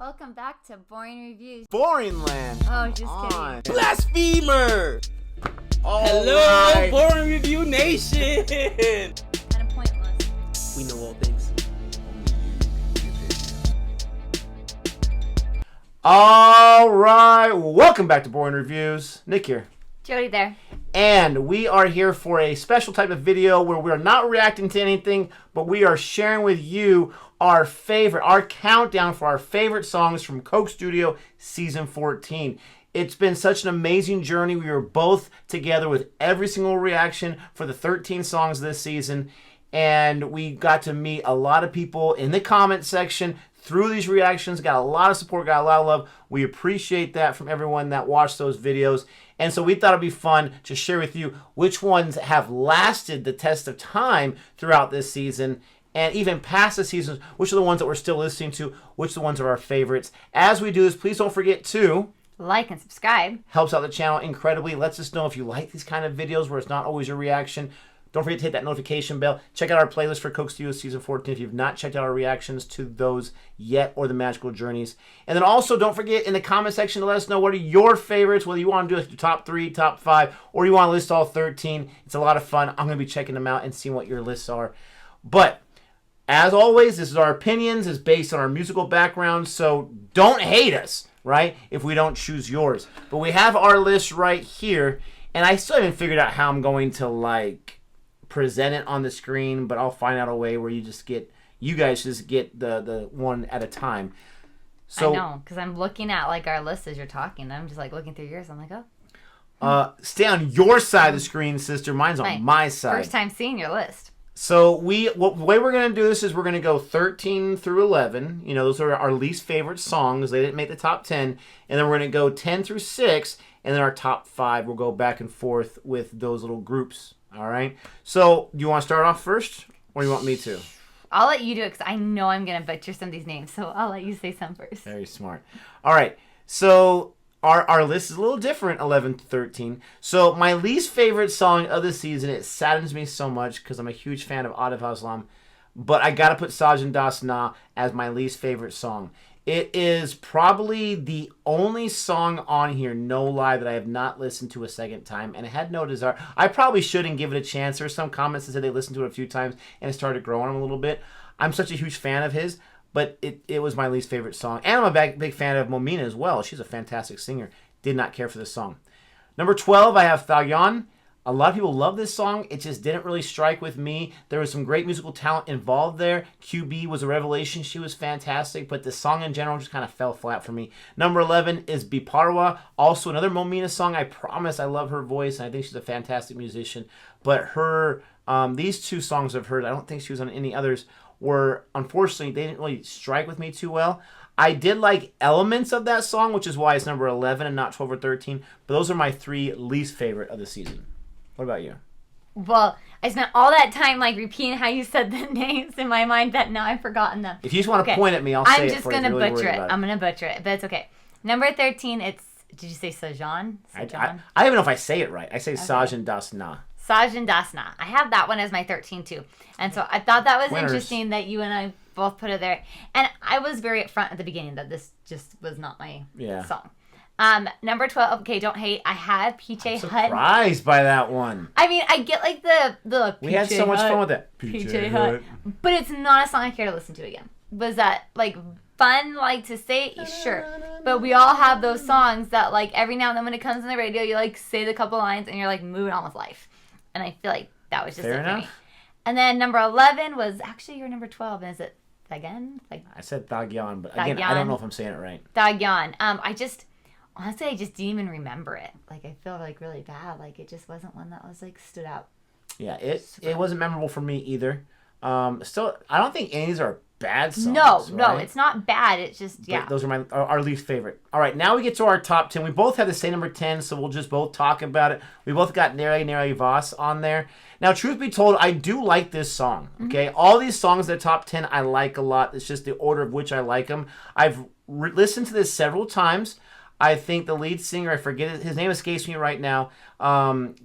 Welcome back to Boring Reviews. Boring land. Oh, just kidding. Blasphemer! Hello, right. Boring Review Nation! Kind of pointless. We know all things. All right, welcome back to Boring Reviews. Nick here. Jodi there. And we are here for a special type of video where we are not reacting to anything, but we are sharing with you our countdown for our favorite songs from Coke Studio Season 14. It's been such an amazing journey. We were both together with every single reaction for the 13 songs this season. And we got to meet a lot of people in the comment section through these reactions. Got a lot of support, got a lot of love. We appreciate that from everyone that watched those videos. And so we thought it'd be fun to share with you which ones have lasted the test of time throughout this season. And even past the seasons, which are the ones that we're still listening to, which are the ones are our favorites. As we do this, please don't forget to like and subscribe. Helps out the channel incredibly. Lets us know if you like these kind of videos where it's not always a reaction. Don't forget to hit that notification bell. Check out our playlist for Coke Studio Season 14 if you've not checked out our reactions to those yet or the Magical Journeys. And then also don't forget in the comment section to let us know what are your favorites, whether you want to do like your top 3, top 5, or you want to list all 13. It's a lot of fun. I'm going to be checking them out and seeing what your lists are. But as always, this is our opinions. It's based on our musical background, so don't hate us, right, if we don't choose yours. But we have our list right here, and I still haven't figured out how I'm going to, like, present it on the screen, but I'll find out a way where you guys just get the one at a time. So, I know, because I'm looking at, like, our list as you're talking, and I'm just, like, looking through yours. I'm like, oh. Stay on your side of the screen, sister. Mine's on my side. First time seeing your list. So the way we're going to do this is we're going to go 13 through 11. You know, those are our least favorite songs. They didn't make the top 10. And then we're going to go 10 through 6. And then our top 5 will go back and forth with those little groups. All right? So do you want to start off first? Or do you want me to? I'll let you do it because I know I'm going to butcher some of these names. So I'll let you say some first. Very smart. All right. So Our list is a little different, 11 to 13. So my least favorite song of the season, it saddens me so much because I'm a huge fan of Atif Aslam, but I got to put Sajan Das Na as my least favorite song. It is probably the only song on here, no lie, that I have not listened to a second time, and I had no desire. I probably shouldn't give it a chance. There were some comments that said they listened to it a few times and it started growing on them a little bit. I'm such a huge fan of his. But it was my least favorite song. And I'm a big fan of Momina as well. She's a fantastic singer. Did not care for this song. Number 12, I have Thagyan. A lot of people love this song. It just didn't really strike with me. There was some great musical talent involved there. QB was a revelation. She was fantastic. But the song in general just kind of fell flat for me. Number 11 is Biparwa. Also another Momina song. I promise I love her voice. And I think she's a fantastic musician. But her these two songs I've heard, I don't think she was on any others, were, unfortunately, they didn't really strike with me too well. I did like elements of that song, which is why it's number 11 and not 12 or 13. But those are my 3 least favorite of the season. What about you? Well, I spent all that time like repeating how you said the names in my mind that now I've forgotten them. If you just want to point at me, I'll say it for you. I'm just going to butcher it. I'm going to butcher it, but it's okay. Number 13, did you say Sajan? I don't even know if I say it right. I say okay. Sajan Das Na. Sajan Das Na. I have that one as my 13 too. And so I thought that was interesting that you and I both put it there. And I was very upfront at the beginning that this just was not my song. Number 12, okay, don't hate. I had PJ Hut. Surprised by that one. I mean, I get like the we had so much fun with it. PJ Hut. But it's not a song I care to listen to again. Was that like fun, like to say? Sure. But we all have those songs that like every now and then when it comes on the radio, you like say the couple lines and you're like moving on with life. And I feel like that was just it for me. And then number 11 was actually your number 12. Is it Thagyan? Like I said Thagyan, but again, I don't know if I'm saying it right. Thagyan. Honestly, I just didn't even remember it. Like I feel like really bad. Like it just wasn't one that was like stood out. Yeah, it wasn't memorable for me either. Still, I don't think any of these are bad songs. No, it's not bad. It's just, yeah. Those are our least favorite. All right, now we get to our top 10. We both have the same number 10, so we'll just both talk about it. We both got Nere Voss on there. Now, truth be told, I do like this song, okay? Mm-hmm. All these songs in the top 10 I like a lot. It's just the order of which I like them. I've listened to this several times. I think the lead singer, I forget his name escapes me right now,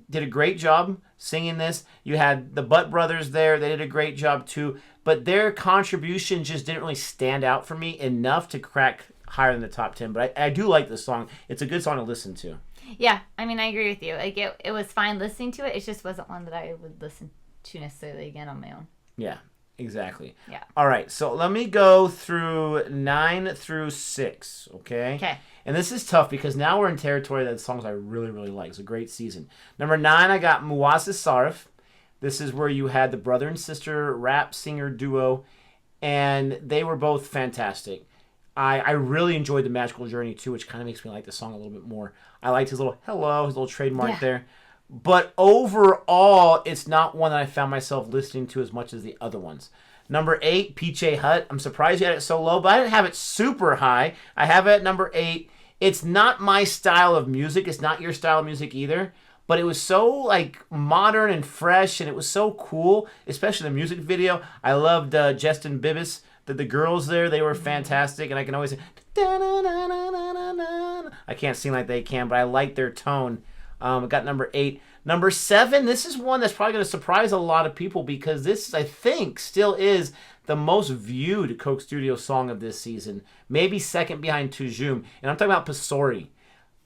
did a great job singing this. You had the Butt Brothers there. They did a great job too. But their contribution just didn't really stand out for me enough to crack higher than the top 10. But I do like this song. It's a good song to listen to. Yeah, I mean, I agree with you. Like, it was fine listening to it. It just wasn't one that I would listen to necessarily again on my own. Yeah, exactly. Yeah. All right, so let me go through 9 through 6, okay? Okay. And this is tough because now we're in territory that songs I really, really like. It's a great season. Number 9, I got Muasis Sarif. This is where you had the brother and sister rap singer duo, and they were both fantastic. I really enjoyed the Magical Journey too, which kind of makes me like the song a little bit more. I liked his little hello, his little trademark there. But overall, it's not one that I found myself listening to as much as the other ones. Number 8, PJ Hut. I'm surprised you had it so low, but I didn't have it super high. I have it at number 8. It's not my style of music. It's not your style of music either. But it was so like modern and fresh, and it was so cool, especially the music video. I loved Justin Bibas. The girls there, they were fantastic, and I can always say, I can't sing like they can, but I like their tone. I got number 8. Number 7, this is one that's probably going to surprise a lot of people because this, I think, still is the most viewed Coke Studio song of this season. Maybe second behind Tujum. And I'm talking about Pasori.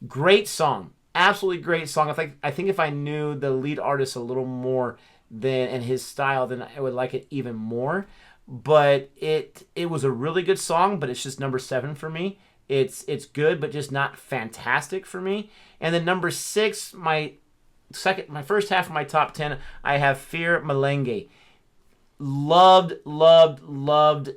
Great song. Absolutely great song. I think if I knew the lead artist a little more and his style, then I would like it even more. But it was a really good song, but it's just number 7 for me. It's good, but just not fantastic for me. And then number 6, my first half of my top 10, I have Fear Melengue. Loved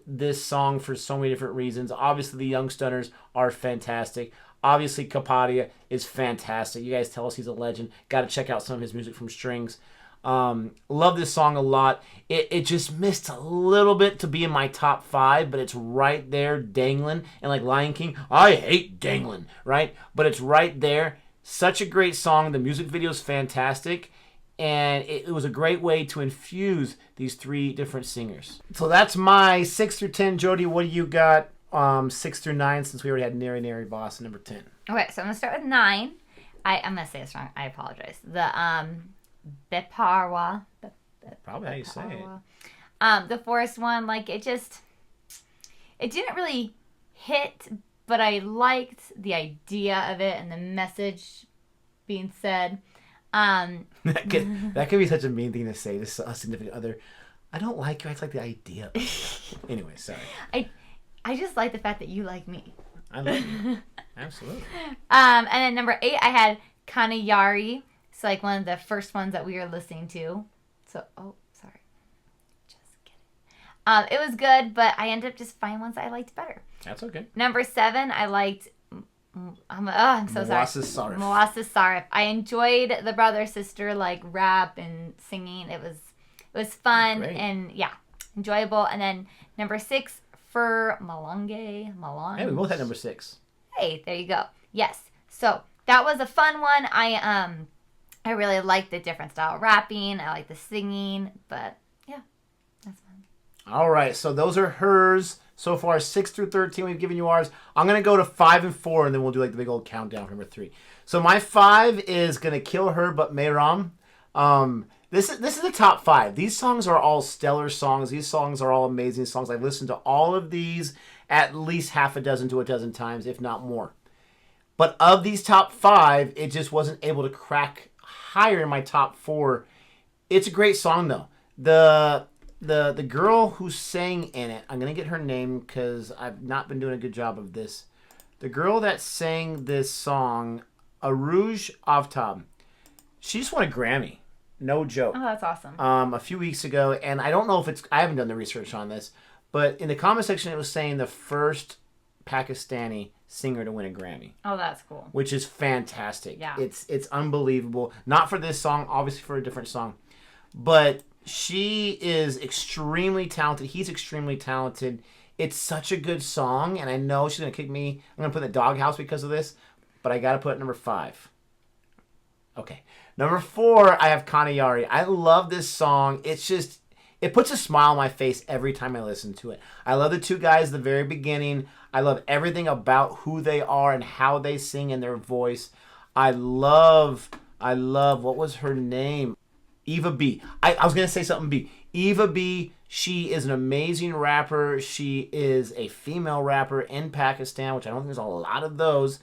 this song for so many different reasons. Obviously, the Young Stunners are fantastic. Obviously, Kapadia is fantastic. You guys tell us he's a legend. Got to check out some of his music from Strings. Love this song a lot. It just missed a little bit to be in my top 5, but it's right there dangling. And like Lion King, I hate dangling, right? But it's right there. Such a great song. The music video is fantastic. And it was a great way to infuse these 3 different singers. So that's my 6 through 10. Jodi, what do you got? 6 through 9, since we already had Nary Nary Boss number 10. Okay, so I'm going to start with 9. I'm going to say this wrong. I apologize. The Beparwa. Probably how you say it. The forest one, like, it didn't really hit, but I liked the idea of it and the message being said. That could be such a mean thing to say to a significant other. I don't like you. I just like the idea of it. Anyway, sorry. I just like the fact that you like me. I love you. Absolutely. And then number 8, I had Kanayari. It's like one of the first ones that we were listening to. So, sorry. Just kidding. It was good, but I ended up just finding ones that I liked better. That's okay. Number 7, I liked... I'm so sorry. Muasis Sarif. I enjoyed the brother-sister like rap and singing. It was fun and enjoyable. And then number 6 for Melange. Hey, we both had number 6. Hey, there you go. Yes. So that was a fun one. I really liked the different style of rapping. I like the singing, but yeah, that's fun. All right, so those are hers. So far, 6 through 13, we've given you ours. I'm going to go to 5 and 4, and then we'll do like the big old countdown for number 3. So my 5 is Gonna Kill Her, but Mayram. This is the top 5. These songs are all stellar songs. These songs are all amazing songs. I've listened to all of these at least half a dozen to a dozen times, if not more. But of these top 5, it just wasn't able to crack higher in my top 4. It's a great song, though. The girl who sang in it, I'm going to get her name because I've not been doing a good job of this. The girl that sang this song, Aruj Aftab, she just won a Grammy. No joke. Oh, that's awesome. A few weeks ago, and I don't know if I haven't done the research on this, but in the comment section it was saying the first Pakistani singer to win a Grammy. Oh, that's cool. Which is fantastic. Yeah. It's unbelievable. Not for this song, obviously for a different song. But she is extremely talented. He's extremely talented. It's such a good song, and I know she's going to kick me. I'm going to put in the doghouse because of this, but I got to put it number 5. Okay. Number 4, I have Kanayari. I love this song. It puts a smile on my face every time I listen to it. I love the 2 guys at the very beginning. I love everything about who they are and how they sing in their voice. I love, what was her name? Eva B. I was going to say something B. Eva B, She is an amazing rapper. She is a female rapper in Pakistan, which I don't think there's a lot of those.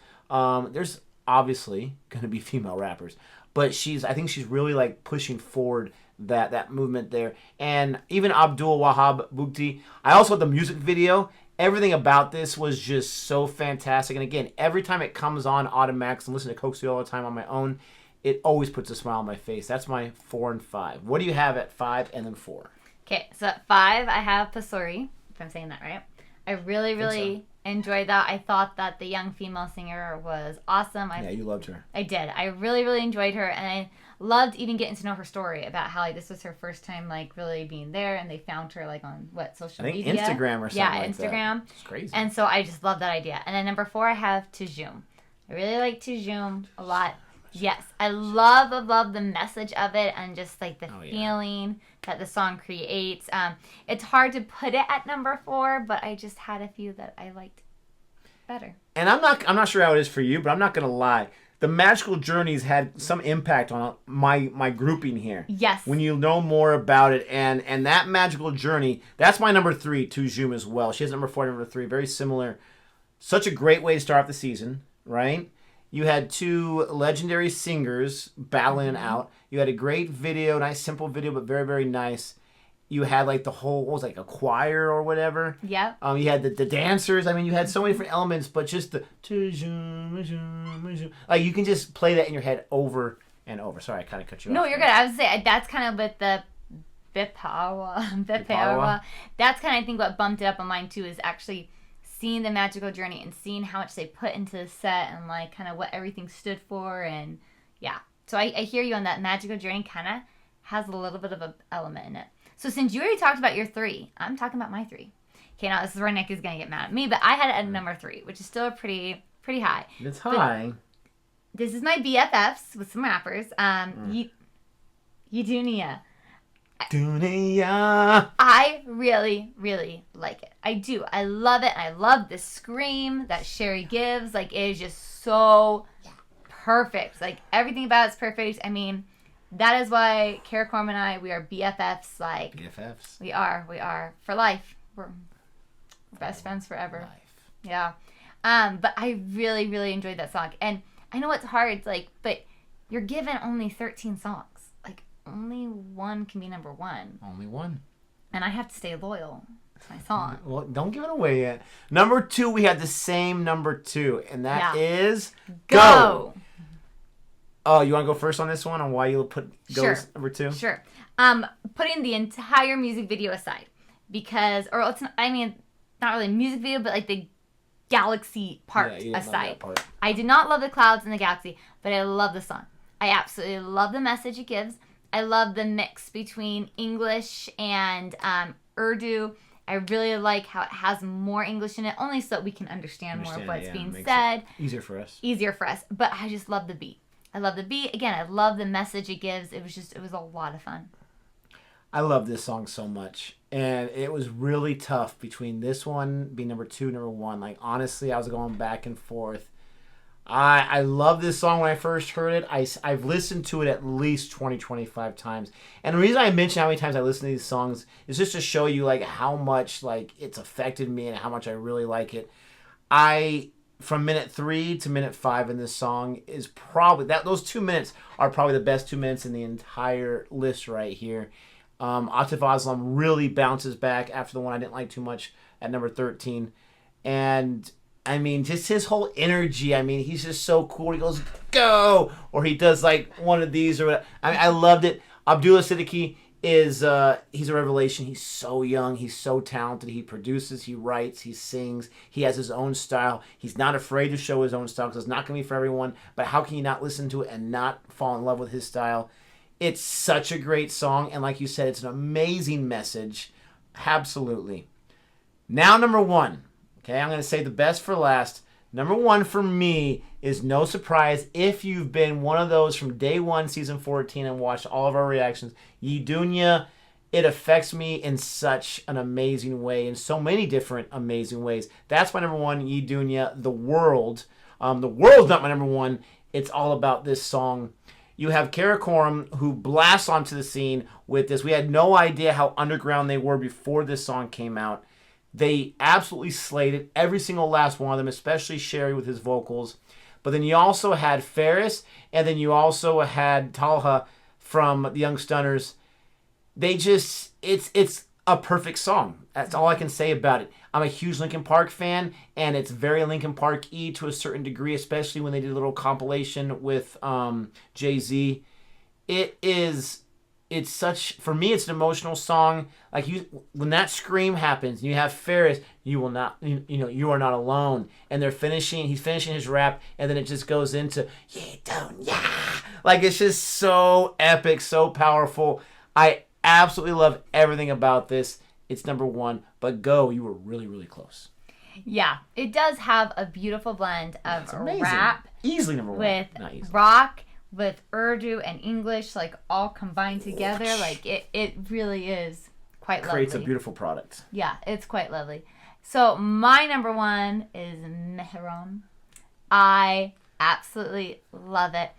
There's obviously going to be female rappers, but I think she's really like pushing forward that movement there. And even Abdul Wahab Bukti. I also love the music video. Everything about this was just so fantastic. And again, every time it comes on Automax and listen to Coke Studio all the time on my own, it always puts a smile on my face. That's my 4 and 5. What do you have at 5 and then 4? Okay, so at 5, I have Pasuri, if I'm saying that right. I really enjoyed that. I thought that the young female singer was awesome. Yeah, you loved her. I did. I really enjoyed her, and I loved even getting to know her story about how like this was her first time like really being there, and they found her like on social media? Instagram or something. Yeah, like Instagram. It's crazy. And so I just love that idea. And then number 4, I have Tijum. I really like Tijum a lot. Yes, I love the message of it and just like the feeling that the song creates. It's hard to put it at number 4, but I just had a few that I liked better. And I'm not sure how it is for you, but I'm not gonna lie. The Magical Journeys had some impact on my grouping here. Yes. When you know more about it, and that Magical Journey, that's my number 3, Tujum as well. She has number 4, number 3, very similar. Such a great way to start off the season, right? You had 2 legendary singers battling out. You had a great video, nice simple video, but very, very nice. You had like the whole, what was it, like a choir or whatever. Yeah. You had the dancers. I mean, you had so many different elements, but just the like you can just play that in your head over and over. Sorry, I kind of cut you off. No, you're good. I was saying that's kind of with the Bipawa. That's kind of I think what bumped it up on mine too is actually seeing the Magical Journey and seeing how much they put into the set and like kind of what everything stood for and yeah. So I hear you on that. Magical Journey kind of has a little bit of an element in it. So since you already talked about your 3, I'm talking about my 3. Okay, now this is where Nick is gonna get mad at me, but I had it at number 3, which is still a pretty high. It's high. But this is my BFFs with some rappers. Yedunia. Dunia. I really like it. I do. I love it. I love the scream that Sherry gives. Like, it is just so perfect. Like, everything about it's perfect. I mean, that is why Karakorm and I, we are BFFs. Like, BFFs. We are. For life. We're best friends forever. Life. Yeah. But I really enjoyed that song. And I know it's hard, like, but you're given only 13 songs. Only one can be number 1. Only one. And I have to stay loyal to my song. Well, don't give it away yet. Number 2, we had the same number 2, and that is Go. Oh, you want to go first on this one on why you put Go as number 2? Sure. Putting the entire music video aside because, or it's not, I mean, not really a music video, but like the galaxy part aside. Part. I did not love the clouds in the galaxy, but I love the song. I absolutely love the message it gives. I love the mix between English and Urdu. I really like how it has more English in it, only so that we can understand more of what's being said. Easier for us. But I just love the beat. I love the beat. Again, I love the message it gives. It was a lot of fun. I love this song so much. And it was really tough between this one being number 2, number 1. Like, honestly, I was going back and forth. I love this song when I first heard it. I've listened to it at least 20, 25 times. And the reason I mention how many times I listen to these songs is just to show you like how much like it's affected me and how much I really like it. From minute 3 to minute 5 in this song is probably those 2 minutes are probably the best 2 minutes in the entire list right here. Atif Aslam really bounces back after the one I didn't like too much at number 13. And I mean, just his whole energy. I mean, he's just so cool. He goes, go! Or he does, like, one of these or whatever. I mean, I loved it. Abdullah Siddiqui is, he's a revelation. He's so young. He's so talented. He produces, he writes, he sings. He has his own style. He's not afraid to show his own style because it's not going to be for everyone. But how can you not listen to it and not fall in love with his style? It's such a great song. And like you said, it's an amazing message. Absolutely. Now, number 1. Okay, I'm going to say the best for last. Number 1 for me is no surprise if you've been one of those from day 1, season 14, and watched all of our reactions. Ye Dunya, it affects me in such an amazing way, in so many different amazing ways. That's my number 1, Ye Dunya, The World. The World's not my number 1. It's all about this song. You have Karakoram, who blasts onto the scene with this. We had no idea how underground they were before this song came out. They absolutely slayed it, every single last one of them, especially Sherry with his vocals. But then you also had Ferris, and then you also had Talha from the Young Stunners. They just, it's a perfect song. That's all I can say about it. I'm a huge Linkin Park fan, and it's very Linkin Park-y to a certain degree, especially when they did a little compilation with Jay-Z. It's such, for me, it's an emotional song. Like, when that scream happens, and you have Ferris, you will not, you are not alone. And he's finishing his rap, and then it just goes into, like, it's just so epic, so powerful. I absolutely love everything about this. It's number one, but you were really, really close. Yeah, it does have a beautiful blend of rap. Easily number one. With rock, with Urdu and English, like, all combined together. Like, it really is quite lovely. Creates a beautiful product. Yeah, it's quite lovely. So, my number one is Mehram. I absolutely love it.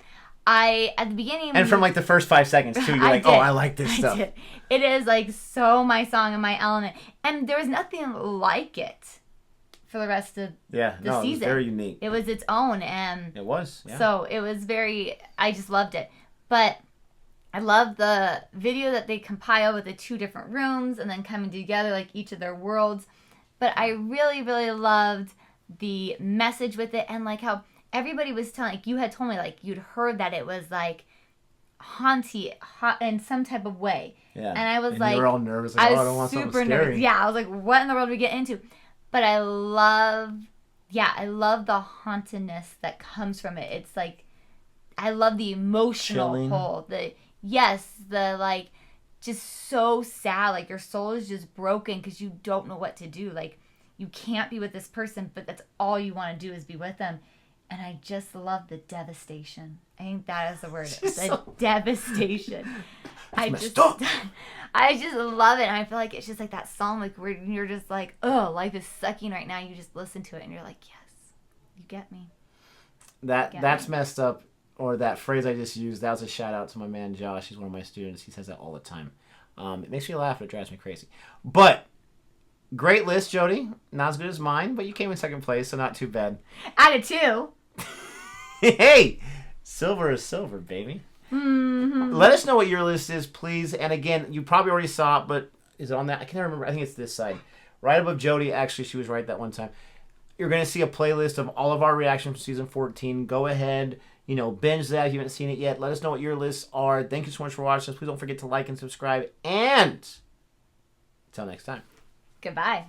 At the beginning... And from, like, the first 5 seconds, too, you're like, I like this stuff. Did. It is, like, so my song and my element. And there was nothing like it for the rest of the season. It was very unique. It was its own, and... It was, yeah. So, it was very... I just loved it. But I love the video that they compile with the 2 different rooms and then coming together, like, each of their worlds. But I really, really loved the message with it, and, like, how... everybody was telling, like, you had told me, like, you'd heard that it was, like, haunty in some type of way. Yeah. And I was and like... you were all nervous. Like, I don't want something super scary. nervous. Yeah, I was like, what in the world do we get into? But I love the hauntedness that comes from it. It's, like, I love the emotional pull. The, like, just so sad. Like, your soul is just broken because you don't know what to do. Like, you can't be with this person, but that's all you want to do is be with them. And I just love the devastation. I think that is the word. Devastation. I just love it. And I feel like it's just like that song, like, where you're just like, oh, life is sucking right now. You just listen to it and you're like, yes, you get me. That's messed up. Or that phrase I just used, that was a shout out to my man Josh. He's one of my students. He says that all the time. It makes me laugh. It drives me crazy. But great list, Jodi. Not as good as mine, but you came in second place, so not too bad. Out of 2. Hey, silver is silver, baby. Mm-hmm. Let us know what your list is, please. And again, you probably already saw it, but is it on that? I can't remember. I think it's this side. Right above Jodi. Actually, she was right that one time. You're going to see a playlist of all of our reactions from season 14. Go ahead, binge that if you haven't seen it yet. Let us know what your lists are. Thank you so much for watching us. Please don't forget to like and subscribe. And until next time. Goodbye.